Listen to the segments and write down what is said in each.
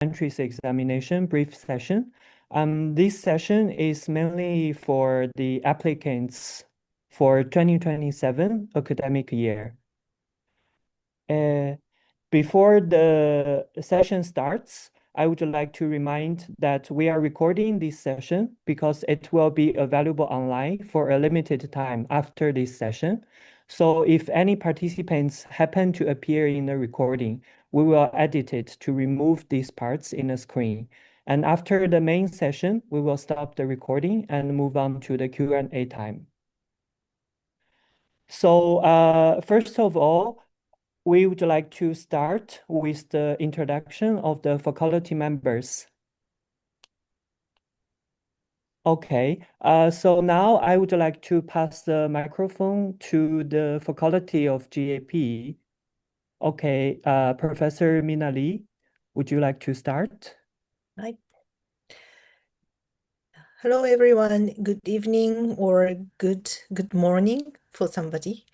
entrance examination brief session. This session is mainly for the applicants for 2027 academic year. Before the session starts, I would like to remind that we are recording this session because it will be available online for a limited time after this session. So if any participants happen to appear in the recording, we will edit it to remove these parts in the screen. And after the main session, we will stop the recording and move on to the Q&A time. So first of all, we would like to start with the introduction of the faculty members. Okay, so now I would like to pass the microphone to the faculty of GAP. Okay, Professor Mina Lee, would you like to start? Right. Hello, everyone. Good evening or good morning for somebody.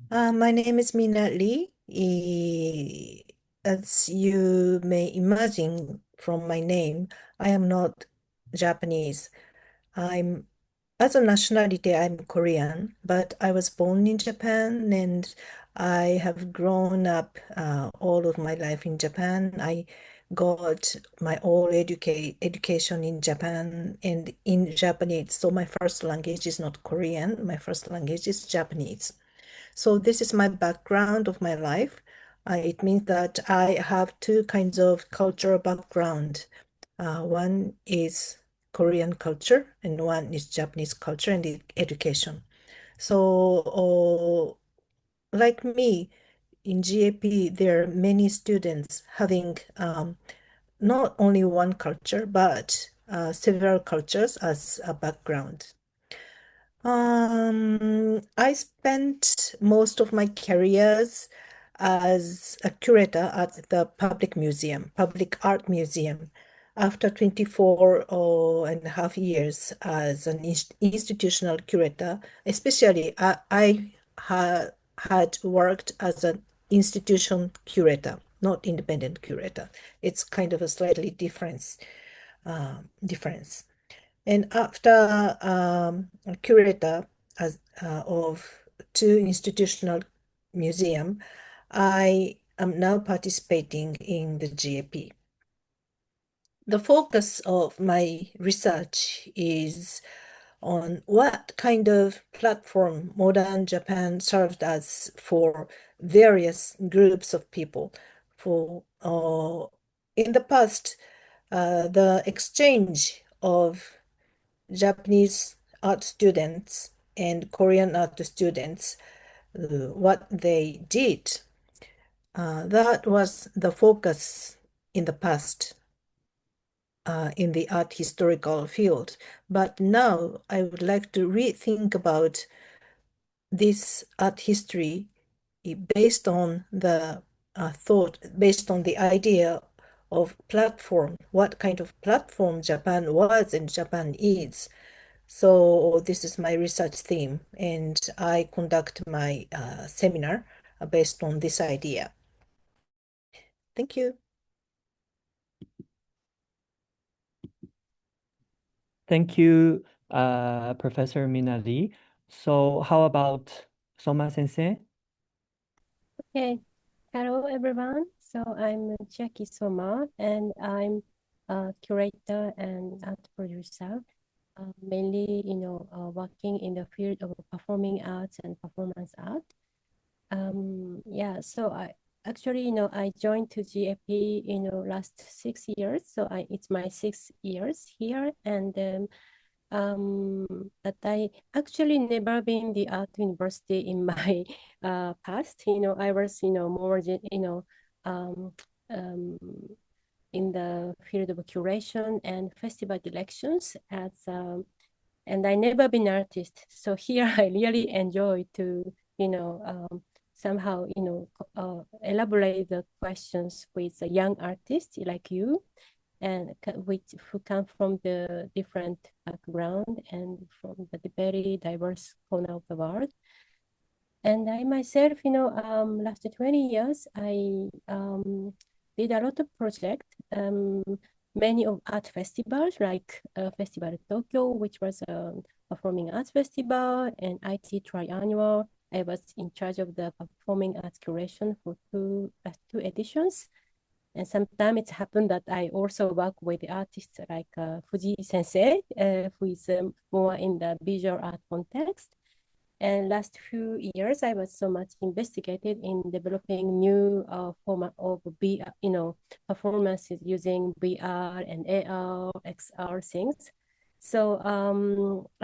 My name is Mina Lee. As you may imagine from my name, I am not Japanese. As a nationality, I'm Korean, but I was born in Japan and I have grown up all of my life in Japan. I got my all education in Japan and in Japanese. So my first language is not Korean. My first language is Japanese. So this is my background of my life. It means that I have two kinds of cultural background. One is Korean culture and one is Japanese culture and education. So, like me, in GAP, there are many students having not only one culture, but several cultures as a background. I spent most of my careers as a curator at the public art museum. After 24 and a half years as an institutional curator, especially I had worked as an institution curator, not independent curator. It's kind of a slightly difference. And after a curator of two institutional museum, I am now participating in the GAP. The focus of my research is on what kind of platform modern Japan served as for various groups of people. For in the past, the exchange of Japanese art students and Korean art students, what they did, that was the focus in the past in the art historical field. But now I would like to rethink about this art history based on the based on the idea of platform, what kind of platform Japan was and Japan is. So this is my research theme, and I conduct my seminar based on this idea. Thank you. Thank you, Professor Mina Lee. So how about Soma Sensei? Okay, hello everyone. So I'm Jackie Soma, and I'm a curator and art producer, mainly, working in the field of performing arts and performance art. Yeah, so I joined to GAP, last 6 years. So it's my 6 years here, and but I actually never been the art university in my past. I was, more, um, um, in the field of curation and festival directions and I never been an artist. So here I really enjoy to, somehow, elaborate the questions with a young artist like you and who come from the different background and from the very diverse corner of the world. And I myself, last 20 years, I did a lot of projects. Many of art festivals, like Festival Tokyo, which was a performing arts festival, and IT Triannual. I was in charge of the performing arts curation for two editions. And sometimes it happened that I also work with the artists like Fuji Sensei, who is more in the visual art context. And last few years, I was so much investigated in developing new format of VR, performances using VR and AR, XR things. So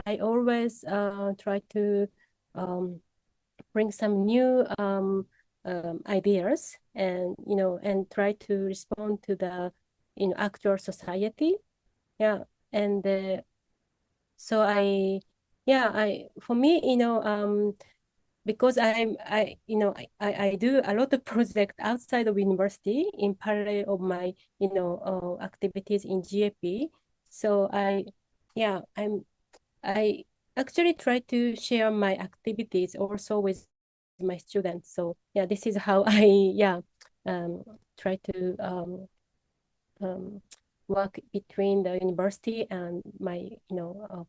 I always try to bring some new ideas and try to respond to the actual society. Yeah, and so for me, because I do a lot of projects outside of university in parallel of my activities in GAP. So I actually try to share my activities also with my students. So yeah, this is how I try to work between the university and my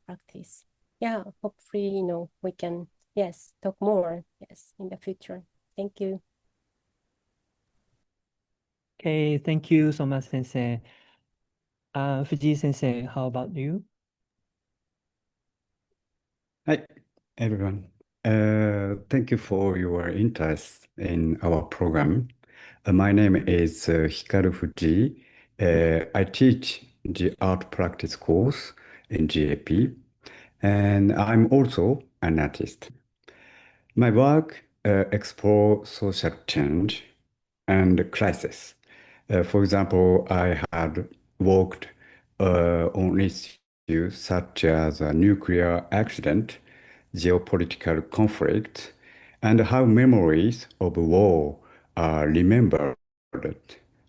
practice. Yeah, hopefully we can talk more in the future. Thank you. Okay, thank you so much, Sensei. Fuji Sensei, how about you? Hi, everyone. Thank you for your interest in our program. My name is Hikaru Fuji. I teach the art practice course in GAP, and I'm also an artist. My work explores social change and crisis. For example, I had worked on issues such as a nuclear accident, geopolitical conflict, and how memories of war are remembered,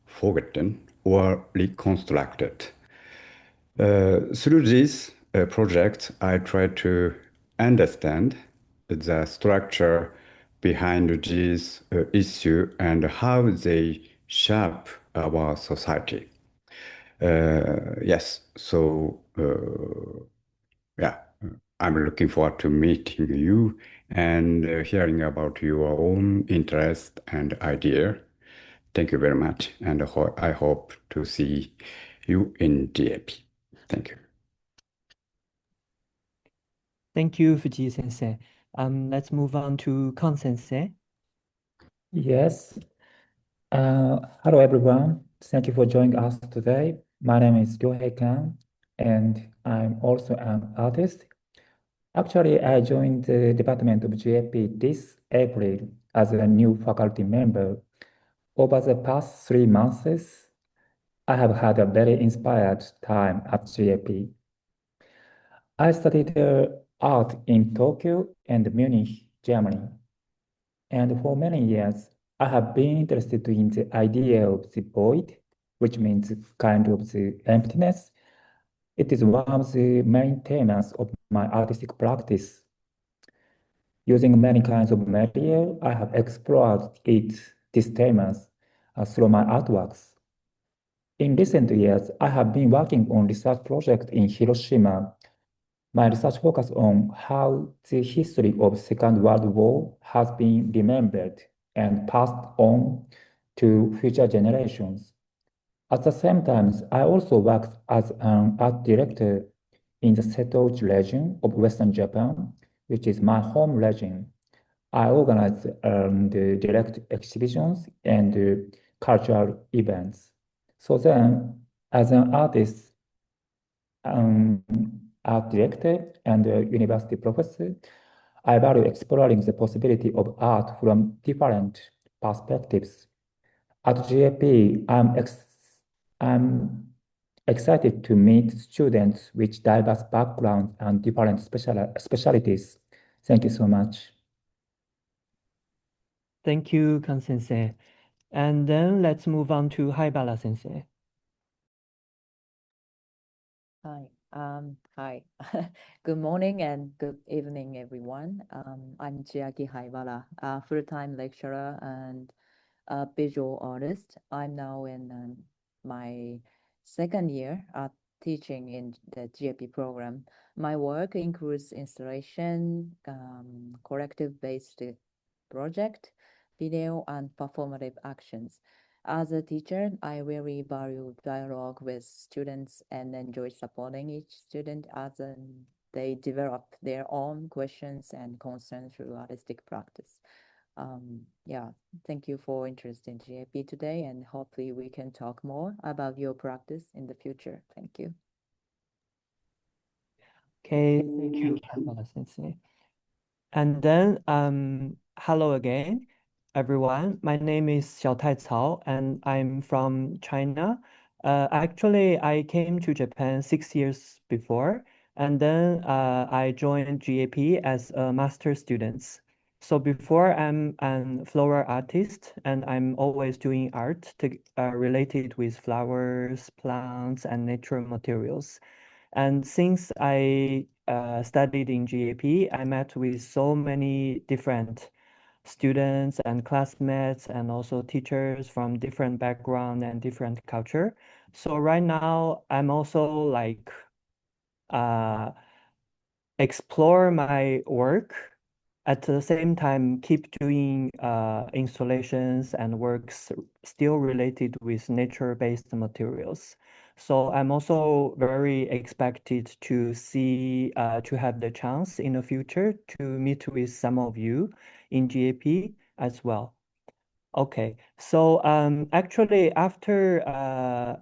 forgotten, or reconstructed. Through this project, I try to understand the structure behind this issue and how they shape our society. Yes, so yeah, I'm looking forward to meeting you and hearing about your own interest and idea. Thank you very much, and I hope to see you in GAP. Thank you. Thank you, Fuji Sensei. Let's move on to Kan Sensei. Yes. Hello, everyone. Thank you for joining us today. My name is Ryohei Kan, and I'm also an artist. Actually, I joined the Department of GAP this April as a new faculty member. Over the past 3 months, I have had a very inspired time at GAP. I studied art in Tokyo and Munich, Germany. And for many years, I have been interested in the idea of the void, which means kind of the emptiness. It is one of the main themes of my artistic practice. Using many kinds of material, I have explored these themes through my artworks. In recent years, I have been working on research project in Hiroshima. My research focus on how the history of Second World War has been remembered and passed on to future generations. At the same time, I also worked as an art director in the Seto region of Western Japan, which is my home region. I organize and direct exhibitions and cultural events. So then, as an artist, um, art director and a university professor, I value exploring the possibility of art from different perspectives. At GAP, I'm excited to meet students with diverse backgrounds and different specialties. Thank you so much. Thank you, Kan Sensei. And then let's move on to Haibara Sensei. Hi. Hi. Good morning and good evening, everyone. I'm Chiaki Haibara, a full-time lecturer and a visual artist. I'm now in my second year teaching in the GAP program. My work includes installation, collective-based project, video, and performative actions. As a teacher, I really value dialogue with students and enjoy supporting each student as they develop their own questions and concerns through artistic practice. Yeah, thank you for interest in GAP today, and hopefully we can talk more about your practice in the future. Thank you. Okay, thank you, Barbara Sensei. And then, hello again, everyone. My name is Xiaotai Cao, and I'm from China. Actually, I came to Japan 6 years before, and then I joined GAP as a master student. So before, I'm an floral artist, and I'm always doing art related with flowers, plants, and natural materials. And since I studied in GAP, I met with so many different students and classmates and also teachers from different background and different culture. So right now, I'm also like uh, explore my work at the same time keep doing installations and works still related with nature-based materials. So I'm also very expected to see to have the chance in the future to meet with some of you in GAP as well. Okay, so actually after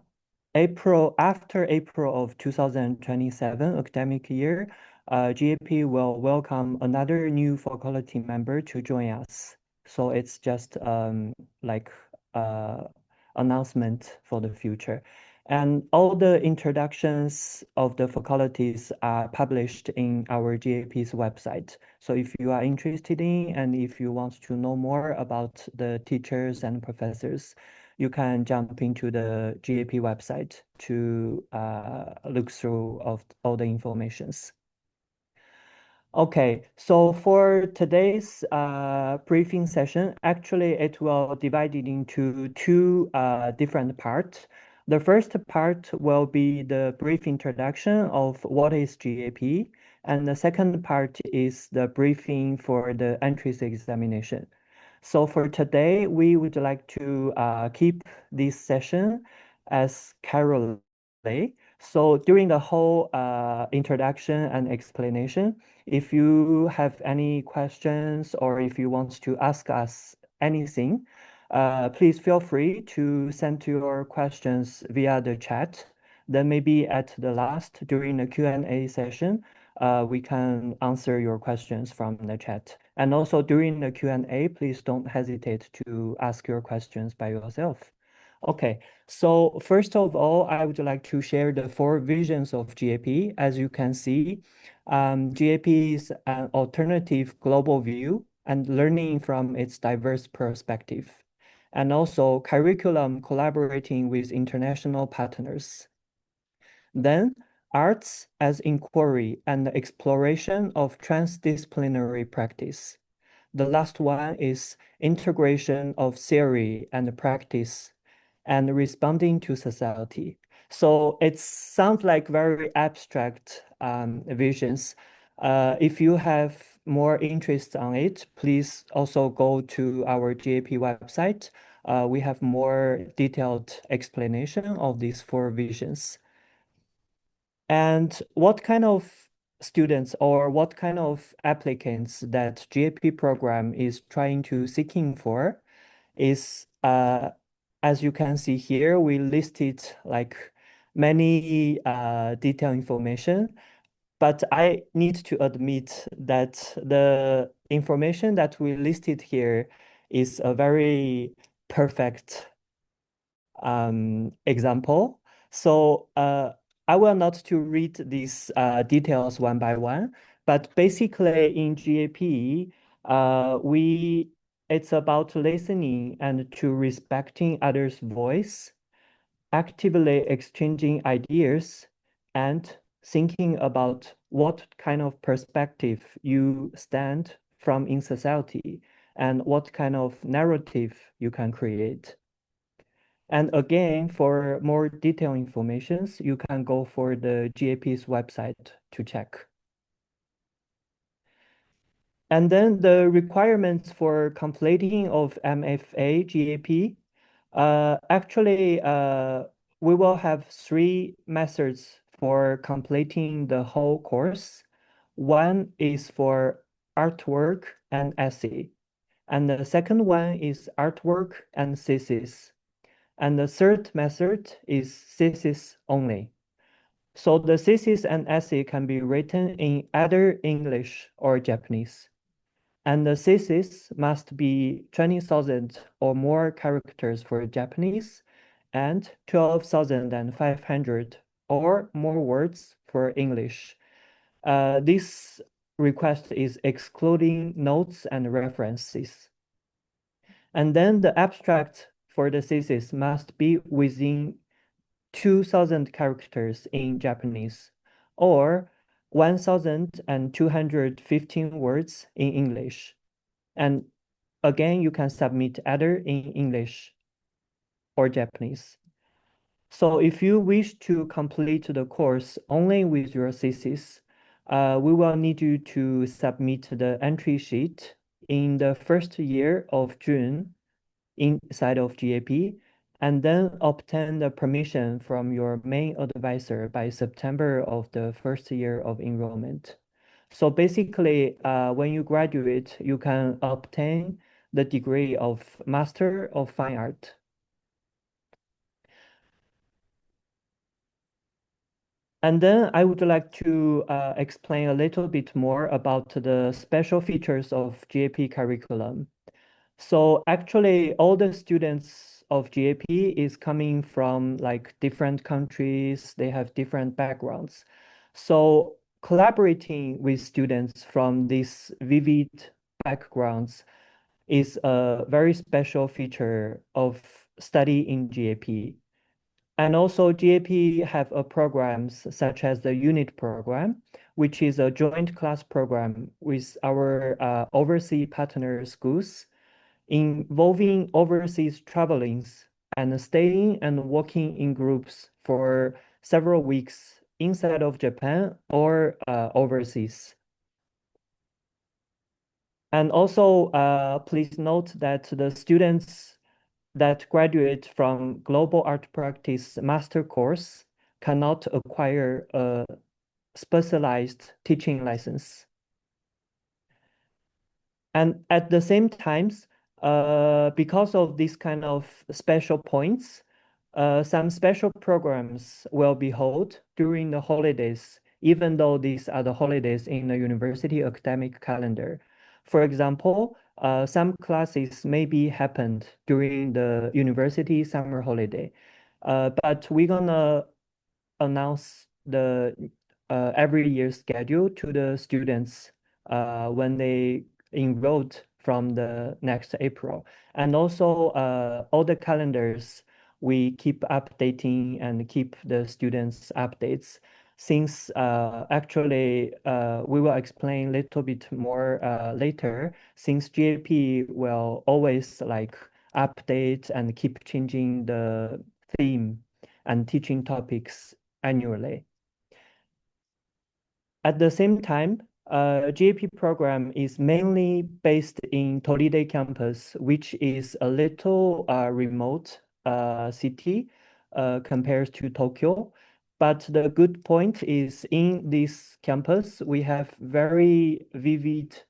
April of 2027 academic year, GAP will welcome another new faculty member to join us. So it's just like announcement for the future. And all the introductions of the faculties are published in our GAP's website. So if you are interested in and if you want to know more about the teachers and professors, you can jump into the GAP website to look through of all the informations. Okay, so for today's briefing session, actually it will divide it into two different parts. The first part will be the brief introduction of what is GAP, and the second part is the briefing for the entrance examination. So for today, we would like to keep this session as Carol Lay. So during the whole introduction and explanation, if you have any questions or if you want to ask us anything, please feel free to send your questions via the chat. Then maybe at the last, during the Q&A session, we can answer your questions from the chat. And also during the Q&A, please don't hesitate to ask your questions by yourself. Okay, so first of all, I would like to share the four visions of GAP. As you can see, GAP is an alternative global view and learning from its diverse perspective, and also curriculum collaborating with international partners. Then, arts as inquiry and exploration of transdisciplinary practice. The last one is integration of theory and practice and responding to society. So it sounds like very abstract visions. If you have more interest on it, please also go to our GAP website. We have more detailed explanation of these four visions. And what kind of students or what kind of applicants that GAP program is trying to seeking for is, as you can see here, we listed like many detailed information, but I need to admit that the information that we listed here is a very perfect example. So I will not to read these details one by one, but basically in GAP, it's about listening and to respecting others' voice, actively exchanging ideas, and thinking about what kind of perspective you stand from in society, and what kind of narrative you can create. And again, for more detailed information, you can go for the GAP's website to check. And then the requirements for completing of MFA GAP, actually, we will have 3 methods for completing the whole course. One is for artwork and essay, and the second one is artwork and thesis. And the third method is thesis only. So the thesis and essay can be written in either English or Japanese. And the thesis must be 20,000 or more characters for Japanese and 12,500 or more words for English. This request is excluding notes and references. And then the abstract for the thesis must be within 2,000 characters in Japanese or 1,215 words in English. And again, you can submit either in English or Japanese. So if you wish to complete the course only with your thesis, we will need you to submit the entry sheet in the first year of June inside of GAP, and then obtain the permission from your main advisor by September of the first year of enrollment. So basically, when you graduate, you can obtain the degree of Master of Fine Art. And then I would like to explain a little bit more about the special features of GAP curriculum. So actually, all the students of GAP is coming from like different countries. They have different backgrounds. So collaborating with students from these vivid backgrounds is a very special feature of study in GAP. And also GAP have a programs such as the unit program, which is a joint class program with our overseas partner schools, involving overseas travelings and staying and working in groups for several weeks inside of Japan or overseas. And also, please note that the students that graduate from Global Art Practice Master course cannot acquire a specialized teaching license. And at the same times, because of this kind of special points, some special programs will be held during the holidays, even though these are the holidays in the university academic calendar. For example, some classes may be happened during the university summer holiday, but we're gonna announce the every year schedule to the students when they enrolled from the next April. And also all the calendars we keep updating and keep the students updates since actually we will explain a little bit more later, since GAP will always like update and keep changing the theme and teaching topics annually. At the same time, GAP program is mainly based in Toride campus, which is a little remote city compared to Tokyo. But the good point is in this campus, we have very vivid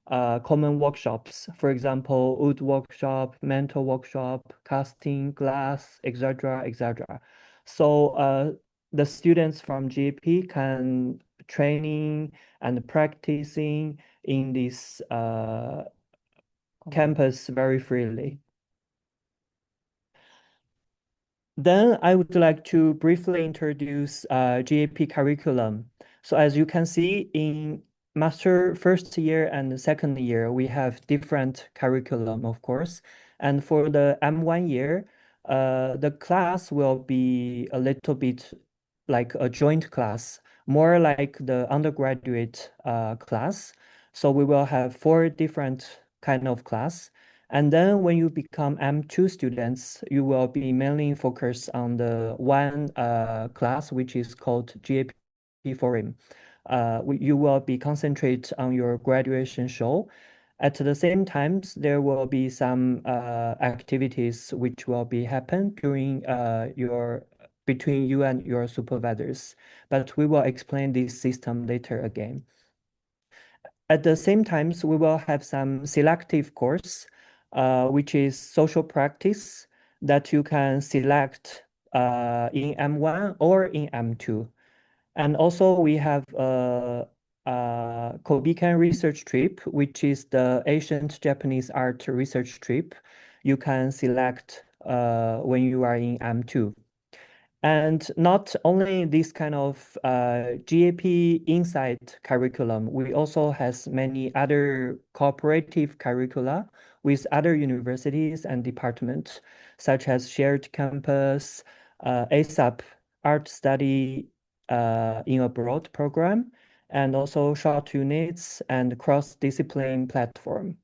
common workshops. For example, wood workshop, mental workshop, casting, glass, etc., etc. So the students from GAP can training and practicing in this campus very freely. Then I would like to briefly introduce GAP curriculum. So as you can see in master first year and the second year, we have different curriculum, of course. And for the M1 year, the class will be a little bit like a joint class, more like the undergraduate class. So we will have 4 different kind of class. And then when you become M2 students, you will be mainly focused on the one class, which is called GAP Forum. You will be concentrate on your graduation show. At the same time, there will be some activities which will be happen during between you and your supervisors. But we will explain this system later again. At the same time, we will have some selective course, which is social practice that you can select in M1 or in M2. And also we have Kobiken research trip, which is the ancient Japanese art research trip. You can select when you are in M2. And not only this kind of GAP Insight curriculum, we also has many other cooperative curricula with other universities and departments, such as shared campus, ASAP art study in abroad program, and also short units and cross-discipline platform.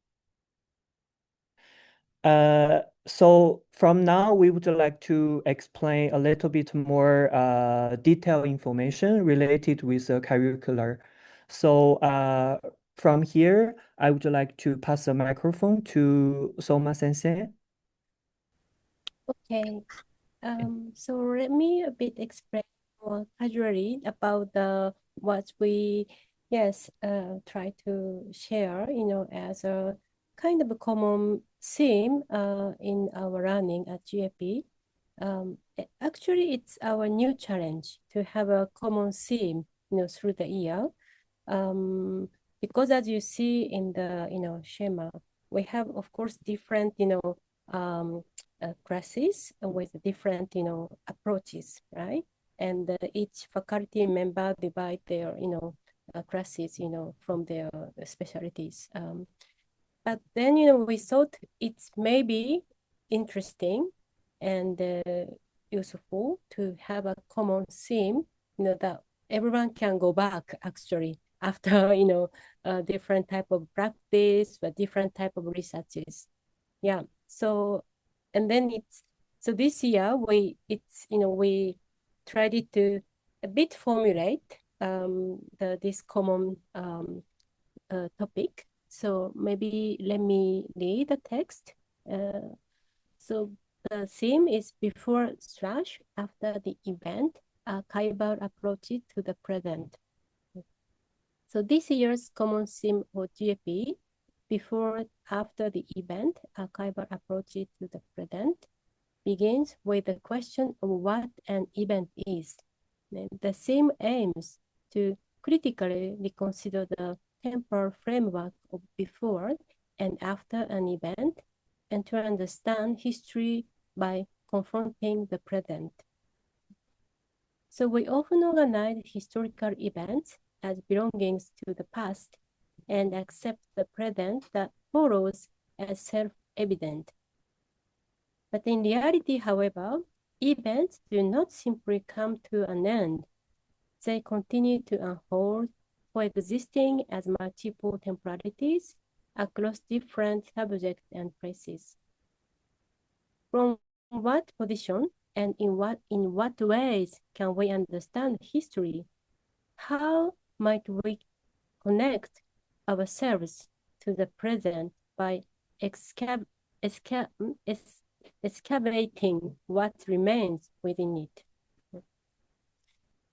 So from now, we would like to explain a little bit more detailed information related with the curricular. So from here, I would like to pass the microphone to Soma Sensei. Okay. So let me a bit explain more casually about what we try to share, as a kind of a common theme in our learning at GAP. Actually, it's our new challenge to have a common theme, through the year. Because as you see in the, schema, we have, of course, different, classes with different, approaches, right? And each faculty member divide their, classes, from their specialties. But then, we thought it's maybe interesting and useful to have a common theme, that everyone can go back actually after, different type of practice, but different type of researches. Yeah. So, and then so this year we tried it to a bit formulate this common topic. So maybe let me read the text. So the theme is before/after the event, archival approaches to the present. So this year's common theme for GAP, after the event, archival approaches to the present, begins with the question of what an event is. And the theme aims to critically reconsider the temporal framework of before and after an event, and to understand history by confronting the present. So we often organize historical events as belongings to the past and accept the present that follows as self-evident. But in reality, however, events do not simply come to an end. They continue to unfold, coexisting as multiple temporalities across different subjects and places. From what position and in what ways can we understand history? How might we connect ourselves to the present by excavating what remains within it?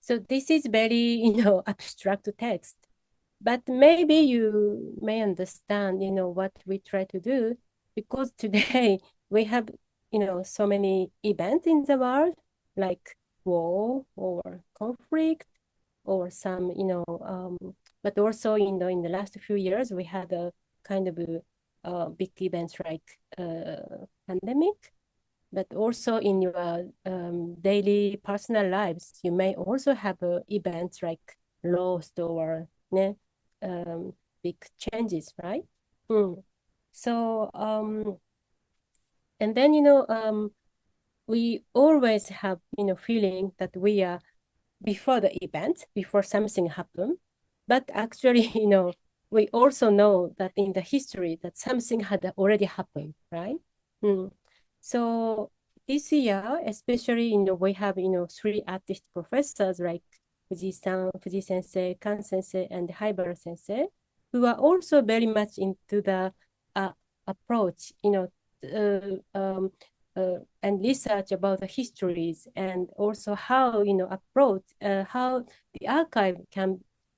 So this is very, abstract text, but maybe you may understand, what we try to do, because today we have, so many events in the world, like war or conflict or some, but also in the last few years, we had a kind of big events like pandemic. But also in your daily personal lives, you may also have events like lost or big changes, right? So, and then, we always have, feeling that we are before the event, before something happened. But actually, we also know that in the history that something had already happened, right? So this year, especially, we have, 3 artist professors like Fuji-san, Fuji-sensei, Kan-sensei, and Haibara-sensei, who are also very much into the approach, and research about the histories, and also how, approach, how the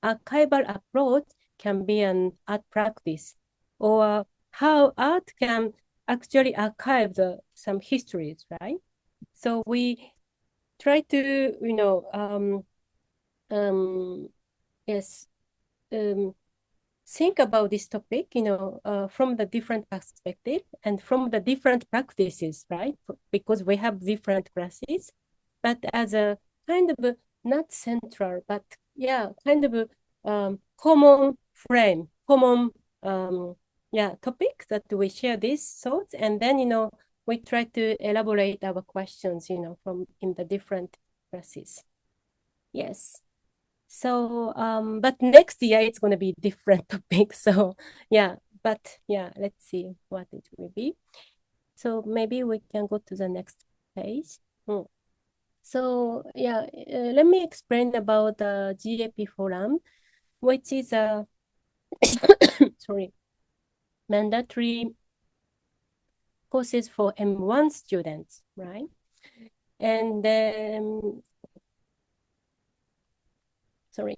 archival approach can be an art practice, or how art can actually archive some histories, right? So we try to, yes, think about this topic, from the different perspective and from the different practices, right? Because we have different classes, but as a kind of not central, but yeah, kind of common frame, common topic that we share these thoughts, and then we try to elaborate our questions, from in the different classes. Yes. So, but next year it's going to be different topic. So, let's see what it will be. So maybe we can go to the next page. So, let me explain about the GAP forum, which is a sorry, mandatory courses for M1 students, right? And sorry.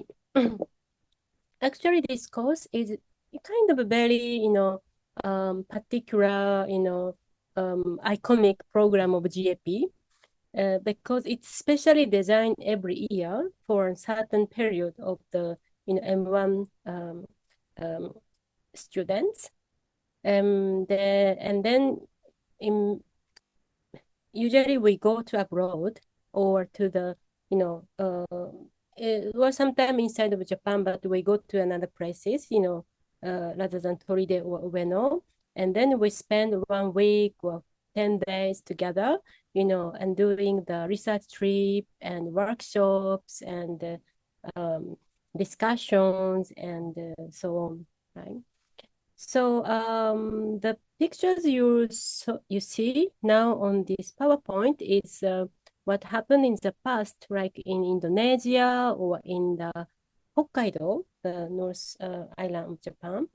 Actually, this course is kind of a very, particular, iconic program of GAP, because it's specially designed every year for a certain period of the, M1 students. And then usually we go to abroad or to the, or sometimes inside of Japan, but we go to another places, rather than Toride or Ueno. And then we spend 1 week or 10 days together, and doing the research trip and workshops and discussions and so on, right? So the pictures you see now on this PowerPoint is what happened in the past, like in Indonesia or in the Hokkaido, the North Island of Japan.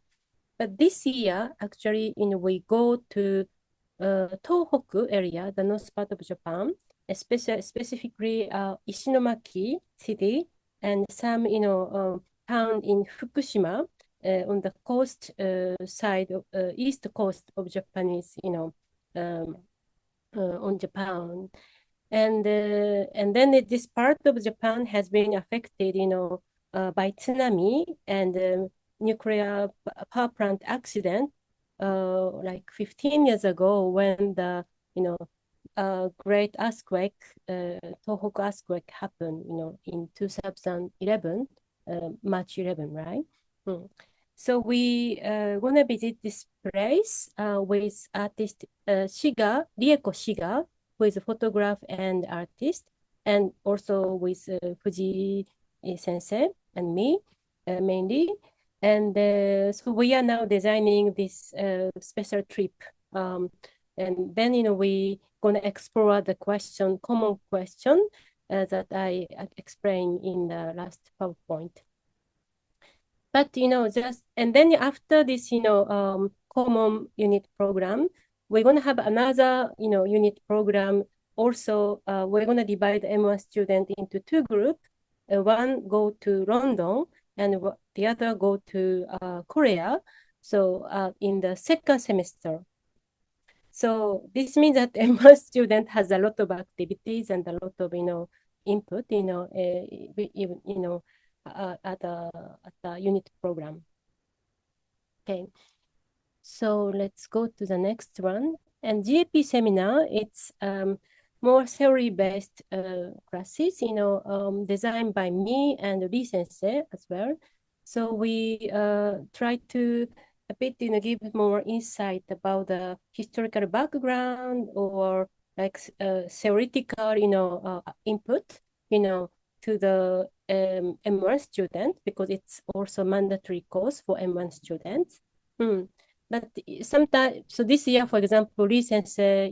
But this year, actually, we go to Tohoku area, the north part of Japan, specifically Ishinomaki city and some, town in Fukushima, on the coast side of east coast of Japanese, on Japan, and then this part of Japan has been affected, by tsunami and nuclear power plant accident, like 15 years ago when the great earthquake, Tohoku earthquake happened, in 2011, March 11, right? So we want to visit this place with artist Rieko Shiga, who is a photographer and artist, and also with Fuji sensei and me, mainly. And so we are now designing this special trip. And then, we going to explore the common question that I explained in the last PowerPoint. But, and then after this, common unit program, we're going to have another, unit program. Also, we're going to divide the M1 student into 2 groups. One go to London and the other go to Korea. So in the second semester. So this means that M1 student has a lot of activities and a lot of, input, even, at the unit program. Okay, so let's go to the next one. And GAP seminar, it's more theory-based classes, designed by me and Lee Sensei as well. So we try to a bit, give more insight about the historical background or like theoretical, input, to the M1 student because it's also mandatory course for M1 students. But sometimes, so this year, for example, Lee Sensei,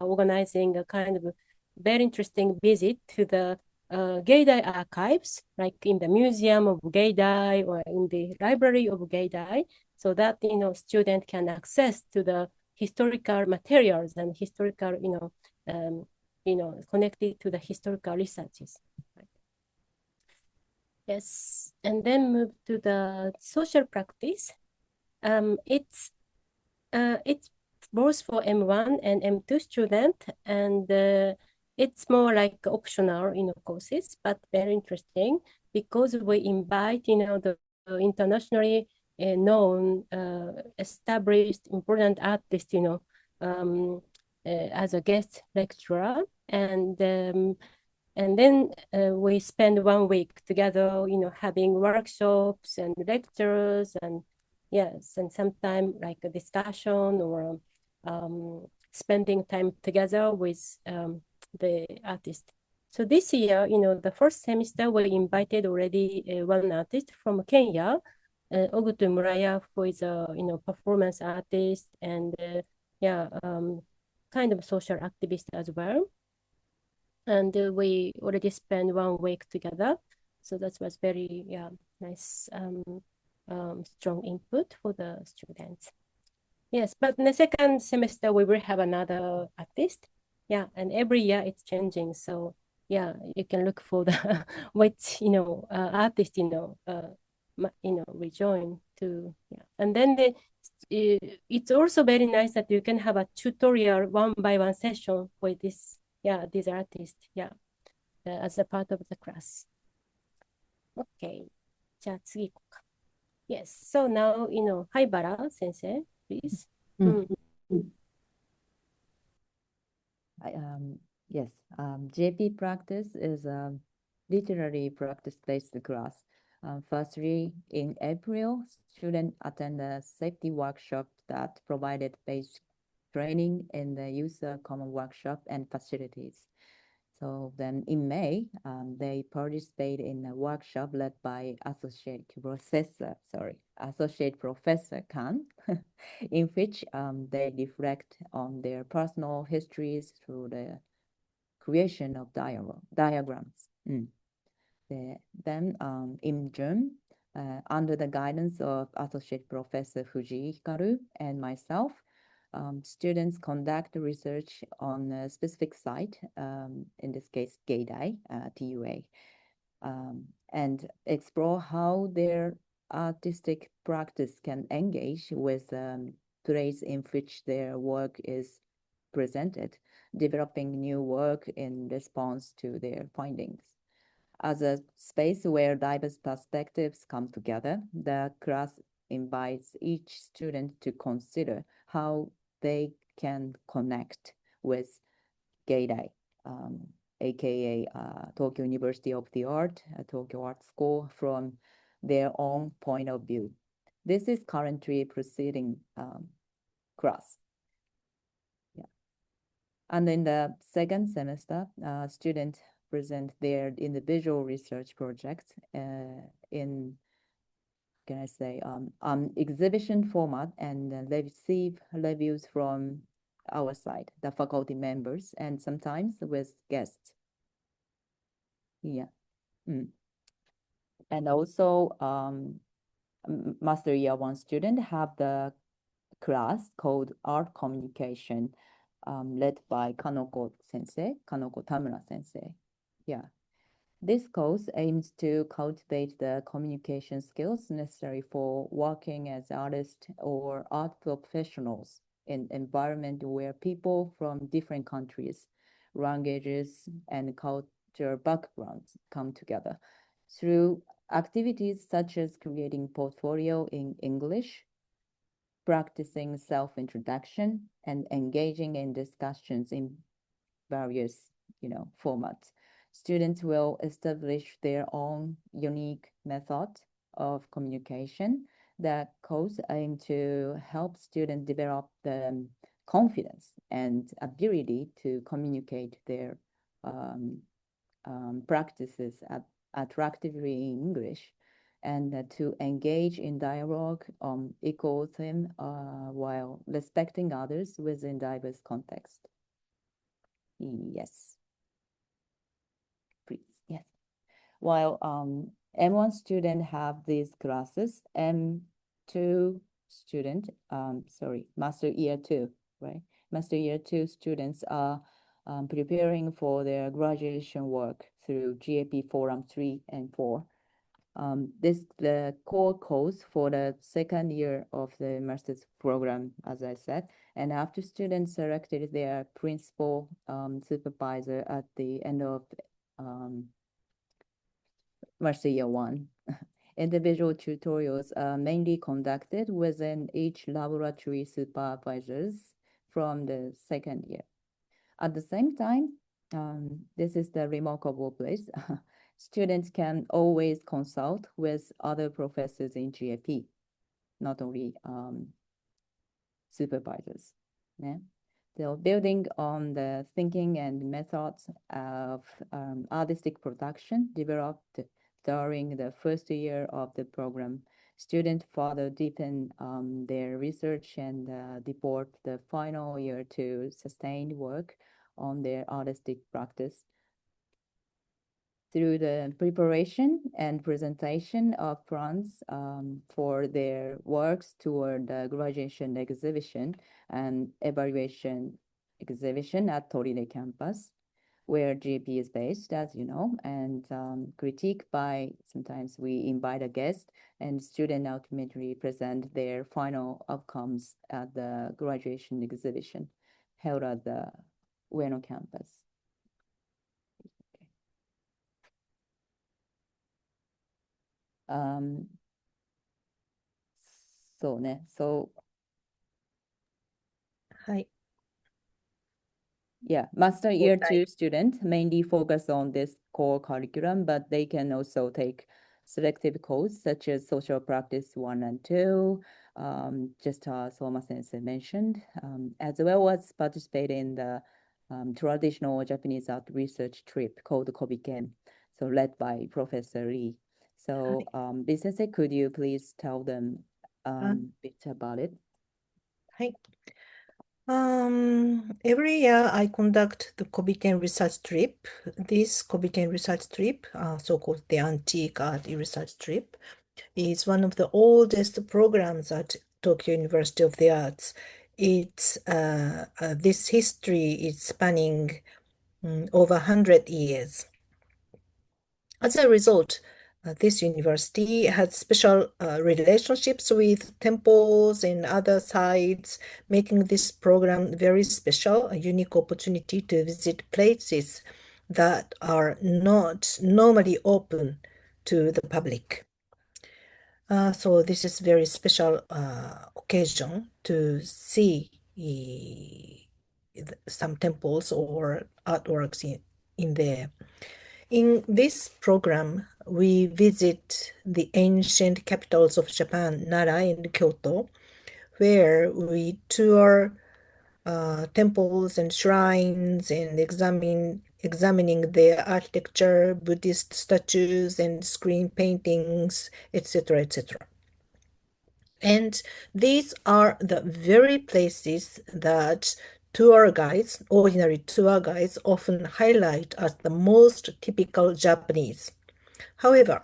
organizing a kind of very interesting visit to the Geidai archives, like in the Museum of Geidai or in the Library of Geidai, so that, student can access to the historical materials and historical, connected to the historical researches. Yes, and then move to the social practice. It's both for M1 and M2 student, and it's more like optional, courses, but very interesting because we invite, the internationally known, established, important artists, as a guest lecturer, and then we spend 1 week together, having workshops and lectures and yes, and sometimes like a discussion or spending time together with the artist. So this year, the first semester, we invited already one artist from Kenya, Ogutu Muraya, who is a performance artist and kind of social activist as well. And we already spent 1 week together, so that was very nice, strong input for the students. Yes, but in the second semester we will have another artist. Yeah, and every year it's changing. So yeah, you can look for the which artist we join to and then it's also very nice that you can have a tutorial 1-by-1 session with this these artists as a part of the class. Okay, じゃあ次行こうか。Yes, so now, Haibara sensei, please. Yes, JP practice is a literary practice-based class. Firstly, in April, students attend a safety workshop that provided basic training in the use of common workshop and facilities. So then in May, they participate in a workshop led by Associate Professor Khan, in which they reflect on their personal histories through the creation of diagrams. Then in June, under the guidance of Associate Professor Fujii Hikaru and myself, students conduct research on a specific site, in this case, Geidai, TUA, and explore how their artistic practice can engage with place in which their work is presented, developing new work in response to their findings. As a space where diverse perspectives come together, the class invites each student to consider how they can connect with Geidai, aka Tokyo University of the Art, Tokyo Art School, from their own point of view. This is currently proceeding class. And in the second semester, students present their individual research projects in, can I say, exhibition format and receive reviews from our side, the faculty members, and sometimes with guests. And also, Master Year 1 student have the class called Art Communication, led by Kanoko Tamura sensei. This course aims to cultivate the communication skills necessary for working as artists or art professionals in environment where people from different countries, languages, and cultural backgrounds come together through activities such as creating portfolio in English, practicing self-introduction, and engaging in discussions in various, formats. Students will establish their own unique method of communication. The course aim to help students develop the confidence and ability to communicate their practices attractively in English, and to engage in dialogue on equal theme while respecting others within diverse context. Yes. Please, yes. While M1 student have these classes, M2 student, Master Year 2, right? Master Year 2 students are preparing for their graduation work through GAP Forum 3 and 4. The core course for the second year of the master's program, as I said, and after students selected their principal supervisor at the end of master year 1. Individual tutorials are mainly conducted within each laboratory supervisors from the second year. At the same time, this is the remarkable place. Students can always consult with other professors in GAP, not only supervisors. Yeah. So building on the thinking and methods of artistic production developed during the first year of the program, students further deepen their research and deport the final year to sustained work on their artistic practice. Through the preparation and presentation of plans for their works toward the graduation exhibition and evaluation exhibition at Toride campus, where GP is based, as you know, and critique by, sometimes we invite a guest, and student ultimately present their final outcomes at the graduation exhibition held at the Ueno campus. So Hi. yeah, master year Right. 2 students mainly focus on this core curriculum, but they can also take selective courses such as social practice 1 and 2, just as Soma Sensei mentioned, as well as participate in the traditional Japanese art research trip called Kobiken, so led by Professor Lee. So, Lee Sensei, could you please tell them a bit about it? Hi. Every year I conduct the Kobiken research trip. This Kobiken research trip, so-called the antique art research trip, is one of the oldest programs at Tokyo University of the Arts. It's this history is spanning over 100 years. As a result, this university has special relationships with temples and other sites, making this program very special, a unique opportunity to visit places that are not normally open to the public. So this is very special occasion to see some temples or artworks in there. In this program, we visit the ancient capitals of Japan, Nara and Kyoto, where we tour temples and shrines and examining their architecture, Buddhist statues and screen paintings, etc., etc. And these are the very places that ordinary tour guides often highlight as the most typical Japanese. However,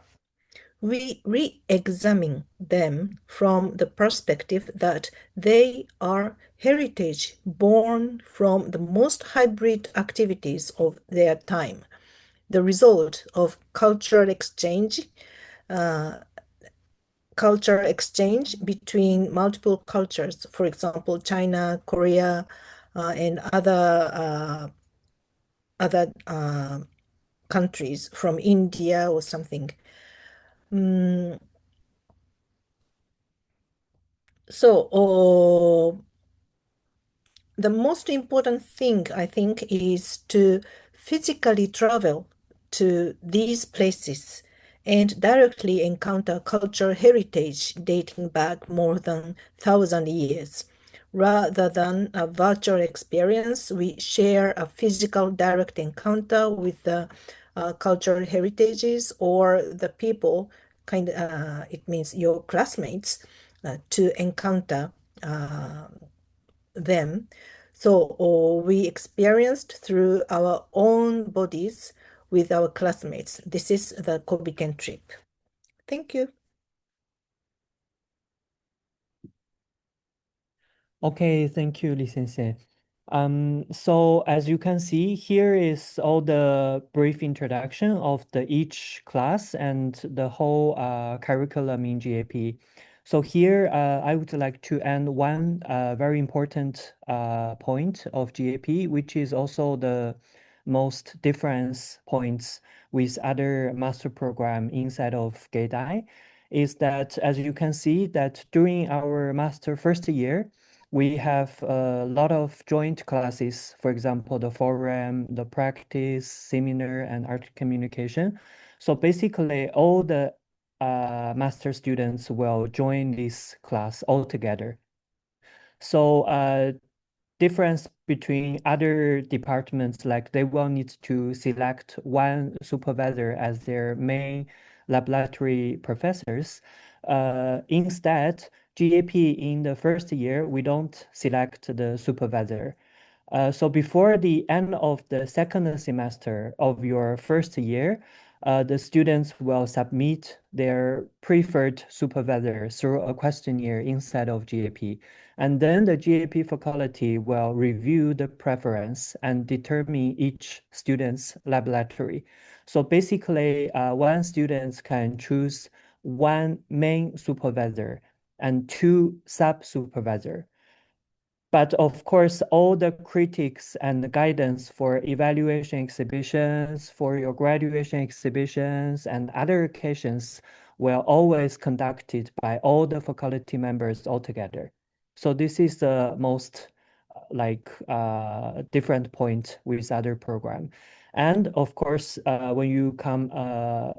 we re-examine them from the perspective that they are heritage born from the most hybrid activities of their time, the result of culture exchange between multiple cultures, for example, China, Korea, and other countries from India or something. So the most important thing, I think, is to physically travel to these places and directly encounter cultural heritage dating back more than 1,000 years. Rather than a virtual experience, we share a physical direct encounter with the cultural heritages or the people, it means your classmates, to encounter them. So we experienced through our own bodies with our classmates. This is the Kobiken trip. Thank you. Okay, thank you, Lee Sensei. So as you can see, here is all the brief introduction of each class and the whole curriculum in GAP. So here I would like to add one very important point of GAP, which is also the most difference points with other master program inside of Gaidai, is that as you can see that during our master first year, we have a lot of joint classes, for example, the forum, the practice, seminar, and art communication. So basically, all the master students will join this class all together. So difference between other departments, like they will need to select one supervisor as their main laboratory professors. Instead, GAP in the first year, we don't select the supervisor. So before the end of the second semester of your first year, the students will submit their preferred supervisor through a questionnaire inside of GAP. And then the GAP faculty will review the preference and determine each student's laboratory. So basically, one student can choose one main supervisor and two sub-supervisor. But of course, all the critics and guidance for evaluation exhibitions, for your graduation exhibitions, and other occasions were always conducted by all the faculty members altogether. So this is the most different point with other program. And of course, when you come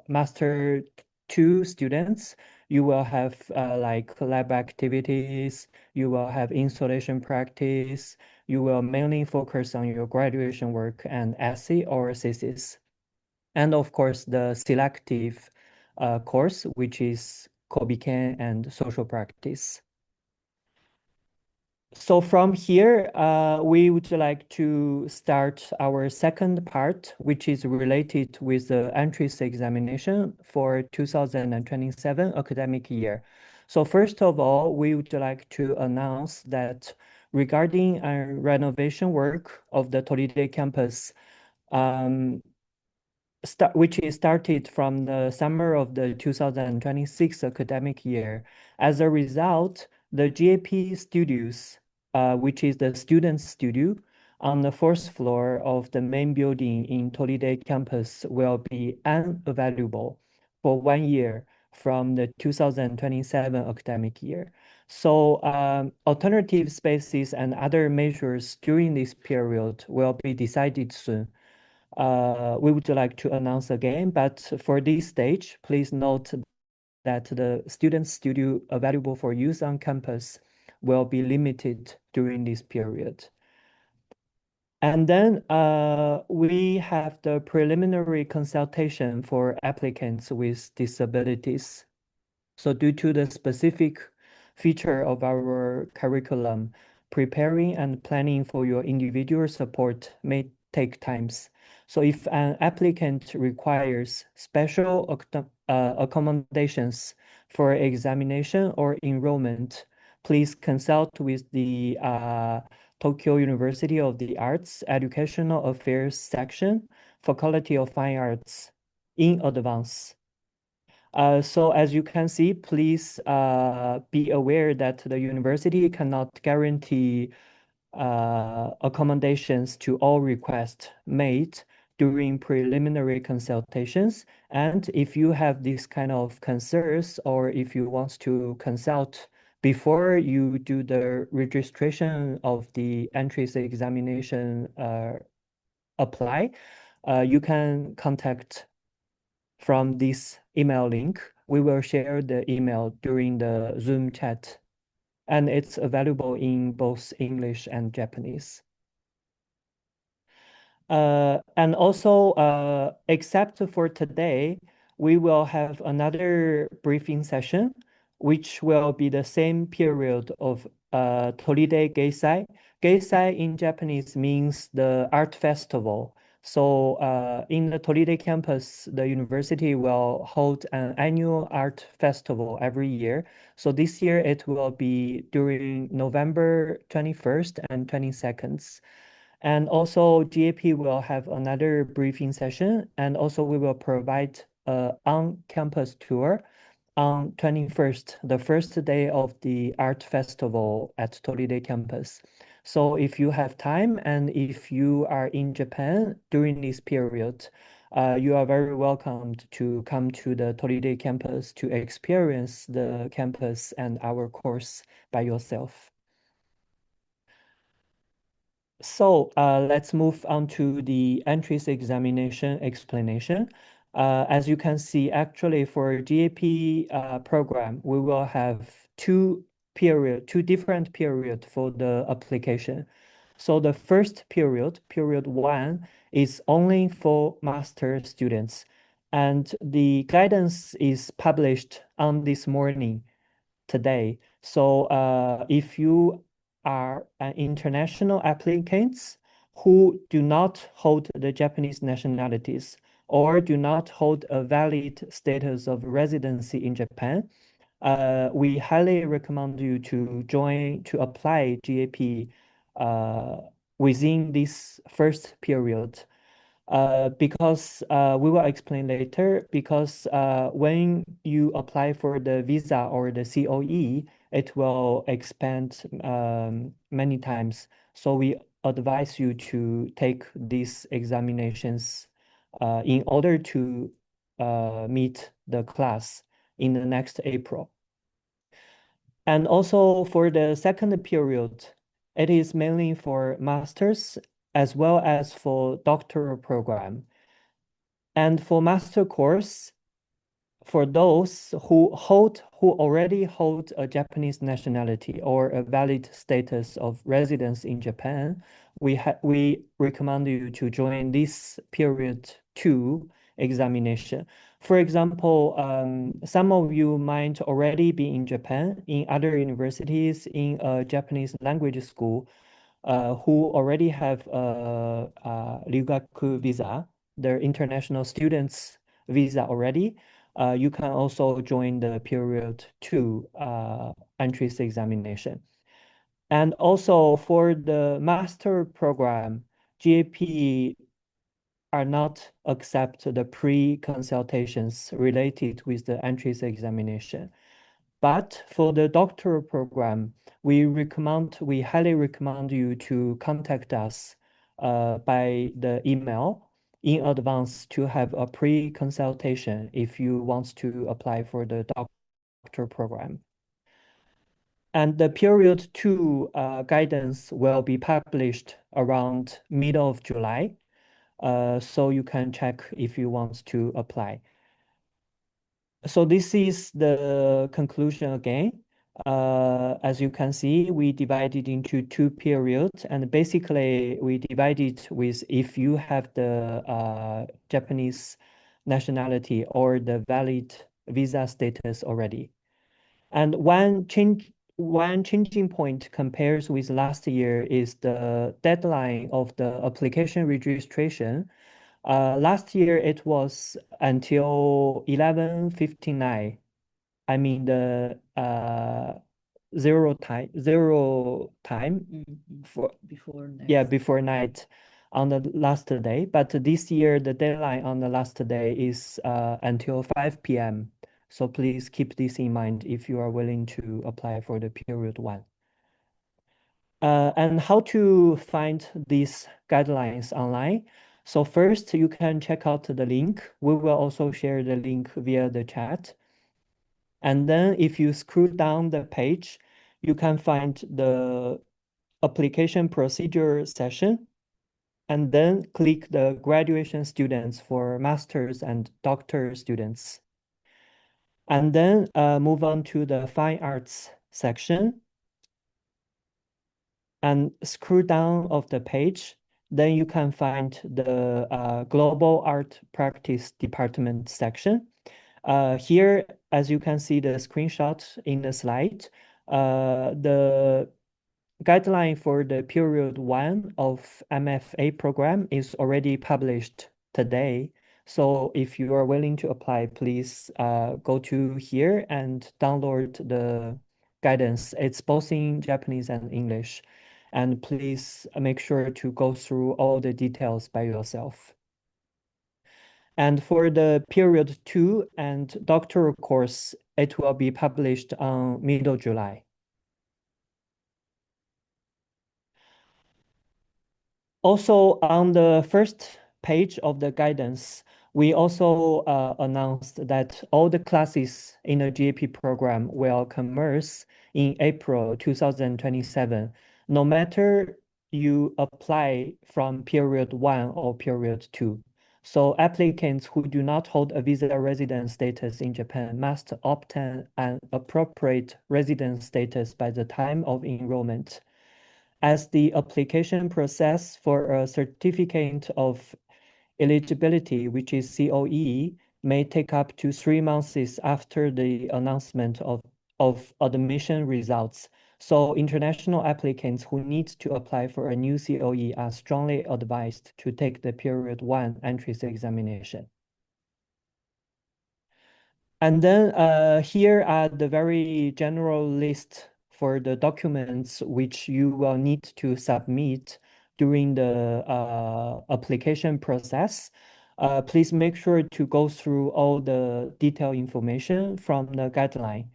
master 2 students, you will have lab activities, you will have installation practice, you will mainly focus on your graduation work and essay or thesis. And of course, the selective course, which is Kobiken and social practice. So from here, we would like to start our second part, which is related with the entrance examination for 2027 academic year. So first of all, we would like to announce that regarding renovation work of the Tolide campus, which is started from the summer of the 2026 academic year. As a result, the GAP studios, which is the student studio on the fourth floor of the main building in Tolide campus, will be unavailable for 1 year from the 2027 academic year. So alternative spaces and other measures during this period will be decided soon. We would like to announce again, but for this stage, please note that the student studio available for use on campus will be limited during this period. And then we have the preliminary consultation for applicants with disabilities. So due to the specific feature of our curriculum, preparing and planning for your individual support may take times. So if an applicant requires special accommodations for examination or enrollment, please consult with the Tokyo University of the Arts Educational Affairs Section, Faculty of Fine Arts, in advance. So as you can see, please be aware that the university cannot guarantee accommodations to all requests made during preliminary consultations. And if you have these kind of concerns, or if you want to consult before you do the registration of the entrance examination apply, you can contact from this email link. We will share the email during the Zoom chat, and it's available in both English and Japanese. And also, except for today, we will have another briefing session, which will be the same period of Tolide Geisai. Geisai in Japanese means the art festival. So in the Tolide campus, the university will hold an annual art festival every year. So this year it will be during November 21st and 22nd. And also GAP will have another briefing session, and also we will provide a on-campus tour on 21st, the first day of the art festival at Tolide campus. So if you have time and if you are in Japan during this period, you are very welcomed to come to the Tolide campus to experience the campus and our course by yourself. So let's move on to the entrance examination explanation. As you can see, actually for GAP program, we will have two different period for the application. So the first period, period 1, is only for master students. And the guidance is published on this morning today. So if you are an international applicants who do not hold the Japanese nationalities or do not hold a valid status of residency in Japan, we highly recommend you to apply GAP within this first period. Because we will explain later, because when you apply for the visa or the COE, it will expand many times. So we advise you to take these examinations in order to meet the class in the next April. And also for the second period, it is mainly for masters as well as for doctoral program. And for master course, for those who already hold a Japanese nationality or a valid status of residence in Japan, we recommend you to join this period 2 examination. For example, some of you might already be in Japan, in other universities, in a Japanese language school, who already have a ryugaku visa, their international students visa already. You can also join the period 2 entrance examination. And also for the master program, GAP are not accept the pre-consultations related with the entrance examination. But for the doctoral program, we highly recommend you to contact us by the email in advance to have a pre-consultation if you want to apply for the doctoral program. And the period 2 guidance will be published around middle of July. So you can check if you want to apply. So this is the conclusion again. As you can see, we divided into 2 periods, and basically we divided with if you have the Japanese nationality or the valid visa status already. And one changing point compares with last year is the deadline of the application registration. Last year it was until 11:59. I mean the zero time for Before yeah, next. before night on the last day. But this year the deadline on the last day is until 5 p.m. So please keep this in mind if you are willing to apply for the period 1. And how to find these guidelines online. So first, you can check out the link. We will also share the link via the chat. And then if you scroll down the page, you can find the application procedure session, and then click the graduation students for master's and doctor students. And then move on to the fine arts section. And scroll down of the page, then you can find the Global Art Practice Department section. Here, as you can see the screenshot in the slide, the guideline for the period 1 of MFA program is already published today. So if you are willing to apply, please go to here and download the guidance. It's both in Japanese and English. And please make sure to go through all the details by yourself. And for the period 2 and doctoral course, it will be published on middle July. Also, on the first page of the guidance, we also announced that all the classes in the GAP program will commence in April 2027, no matter you apply from period 1 or period 2. So applicants who do not hold a visa residence status in Japan must obtain an appropriate residence status by the time of enrollment, as the application process for a certificate of eligibility, which is COE, may take up to 3 months after the announcement of admission results. So international applicants who need to apply for a new COE are strongly advised to take the period 1 entrance examination. And then here are the very general list for the documents which you will need to submit during the application process. Please make sure to go through all the detailed information from the guideline.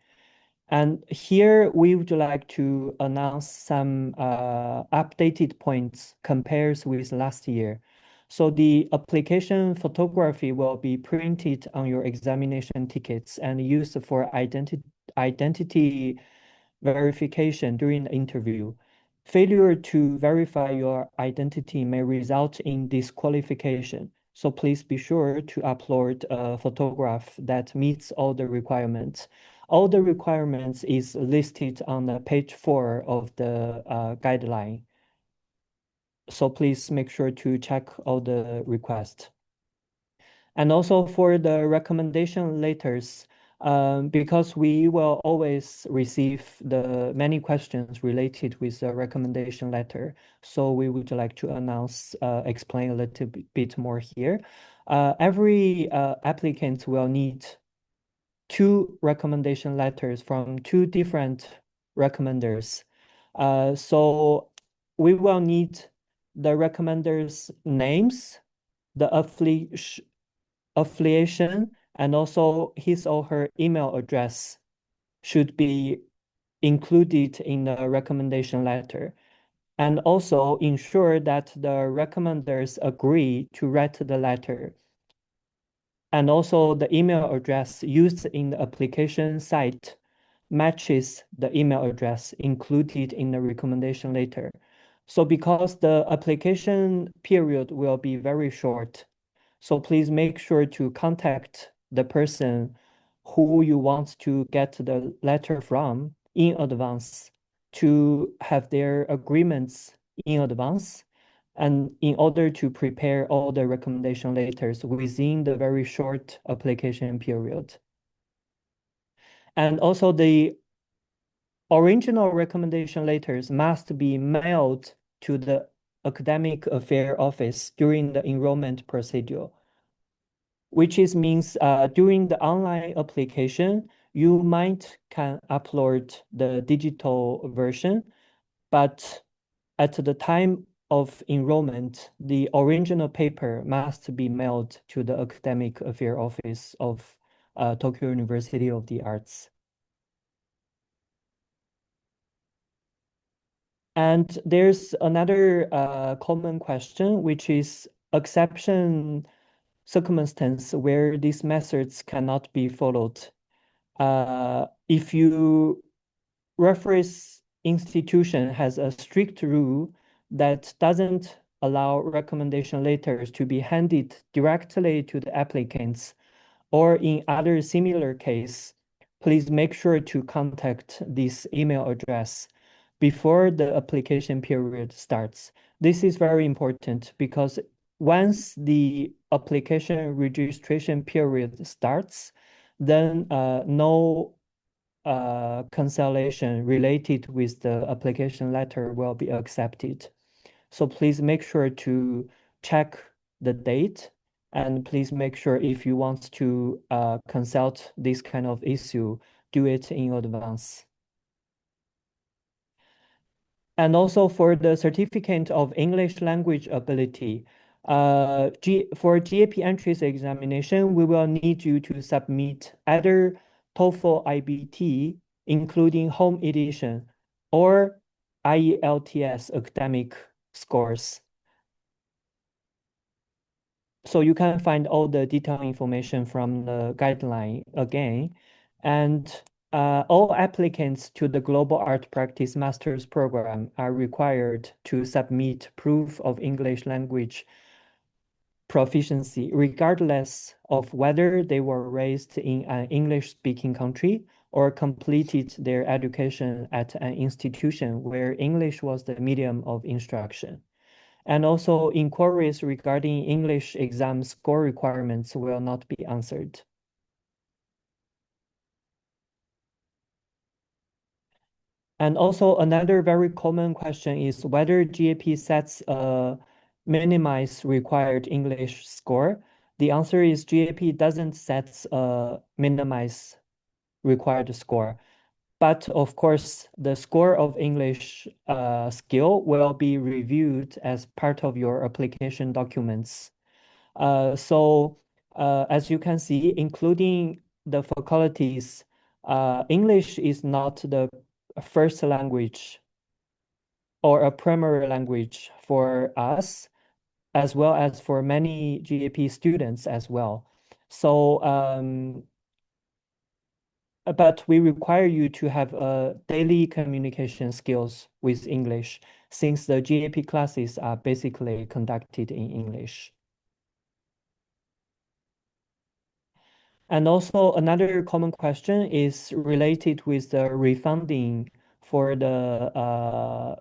And here we would like to announce some updated points compared with last year. So the application photography will be printed on your examination tickets and used for identity verification during the interview. Failure to verify your identity may result in disqualification. So please be sure to upload a photograph that meets all the requirements. All the requirements is listed on the page 4 of the guideline. So please make sure to check all the requests. And also for the recommendation letters, because we will always receive the many questions related with the recommendation letter. So we would like to explain a little bit more here. Every applicant will need 2 recommendation letters from 2 different recommenders. So we will need the recommenders' names, the affiliation, and also his or her email address should be included in the recommendation letter. And also ensure that the recommenders agree to write the letter. And also the email address used in the application site matches the email address included in the recommendation letter. So because the application period will be very short, so please make sure to contact the person who you want to get the letter from in advance to have their agreements in advance, and in order to prepare all the recommendation letters within the very short application period. And also the original recommendation letters must be mailed to the academic affair office during the enrollment procedure, which means during the online application, you can upload the digital version, but at the time of enrollment, the original paper must be mailed to the academic affair office of Tokyo University of the Arts. And there's another common question, which is exception circumstance where these methods cannot be followed. If your reference institution has a strict rule that doesn't allow recommendation letters to be handed directly to the applicants, or in other similar case, please make sure to contact this email address before the application period starts. This is very important because once the application registration period starts, then no cancellation related with the application letter will be accepted. So please make sure to check the date, and please make sure if you want to consult this kind of issue, do it in advance. And also for the certificate of English language ability, for GAP entries examination, we will need you to submit either TOEFL IBT, including home edition, or IELTS academic scores. So you can find all the detailed information from the guideline again. And all applicants to the Global Art Practice Master's Program are required to submit proof of English language proficiency, regardless of whether they were raised in an English-speaking country or completed their education at an institution where English was the medium of instruction. And also, inquiries regarding English exam score requirements will not be answered. And also, another very common question is whether GAP sets a minimized required English score. The answer is GAP doesn't set a minimized required score. But of course, the score of English skill will be reviewed as part of your application documents. So as you can see, including the faculties, English is not the first language or a primary language for us, as well as for many GAP students as well. So but we require you to have daily communication skills with English, since the GAP classes are basically conducted in English. And also another common question is related with the refunding for the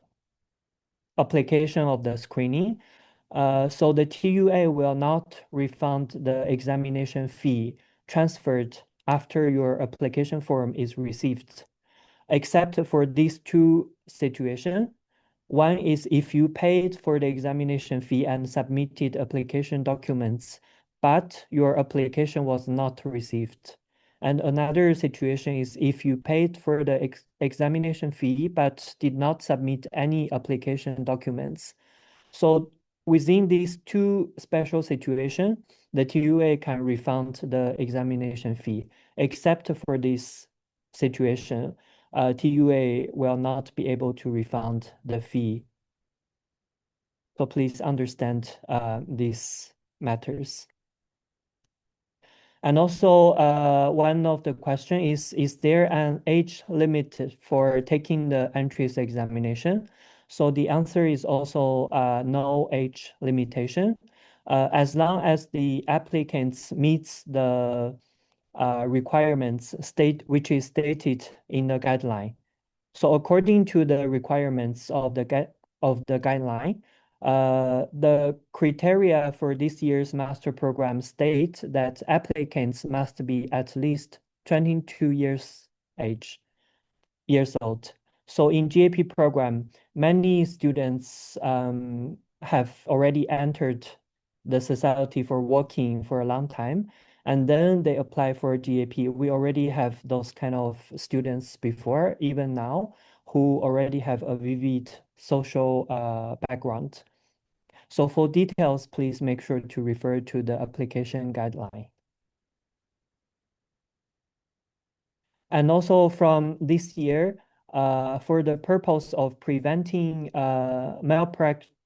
application of the screening. So the TUA will not refund the examination fee transferred after your application form is received, except for these two situations. One is if you paid for the examination fee and submitted application documents, but your application was not received. And another situation is if you paid for the examination fee but did not submit any application documents. So within these two special situations, the TUA can refund the examination fee, except for this situation, TUA will not be able to refund the fee. So please understand these matters. And also, one of the question is there an age limit for taking the entrance examination? So the answer is also no age limitation. As long as the applicants meets the requirements which is stated in the guideline. So according to the requirements of the guideline, the criteria for this year's master program state that applicants must be at least 22 years old. So in GAP program, many students have already entered the society for working for a long time, and then they apply for GAP. We already have those kind of students before, even now, who already have a vivid social background. So for details, please make sure to refer to the application guideline. And also from this year, for the purpose of preventing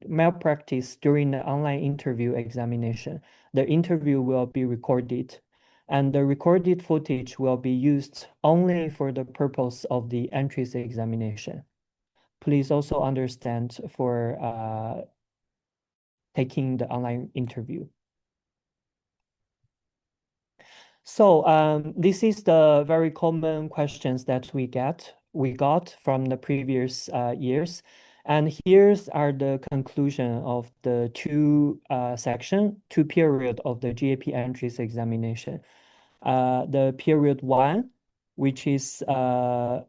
malpractice during the online interview examination, the interview will be recorded, and the recorded footage will be used only for the purpose of the entrance examination. Please also understand for taking the online interview. So this is the very common questions that we get we got from the previous years. And here's are the conclusion of the two period of the GAP entries examination. The period 1, which is the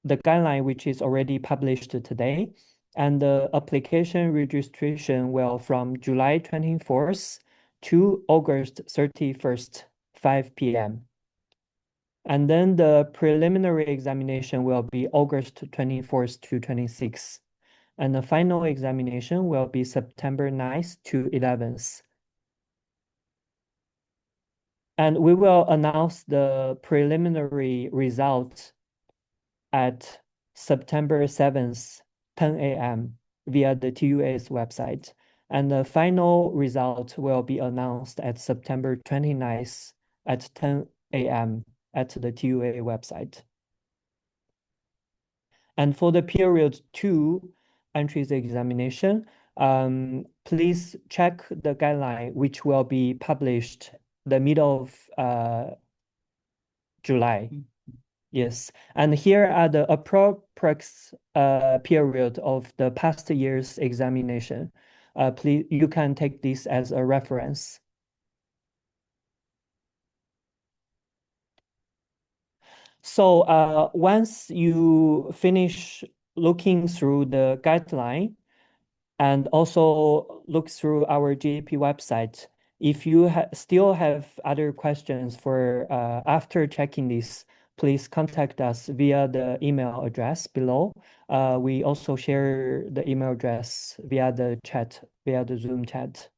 guideline which is already published today, and the application registration will from July 24th to August 31st, 5 p.m. And then the preliminary examination will be August 24th to 26th. And the final examination will be September 9th to 11th. And we will announce the preliminary results at September 7th, 10 a.m. via the TUA's website. And the final result will be announced at September 29th at 10 a.m. at the TUA website. And for the period 2 entries examination, please check the guideline, which will be published the middle of July. Yes, and here are the approx period of the past year's examination. Please, you can take this as a reference. So once you finish looking through the guideline and also look through our GAP website, if you still have other questions for after checking this, please contact us via the email address below. We also share the email address via the chat, via the Zoom chat.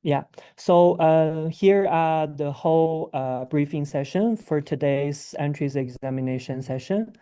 Yeah, so here are the whole briefing session for today's entries examination session.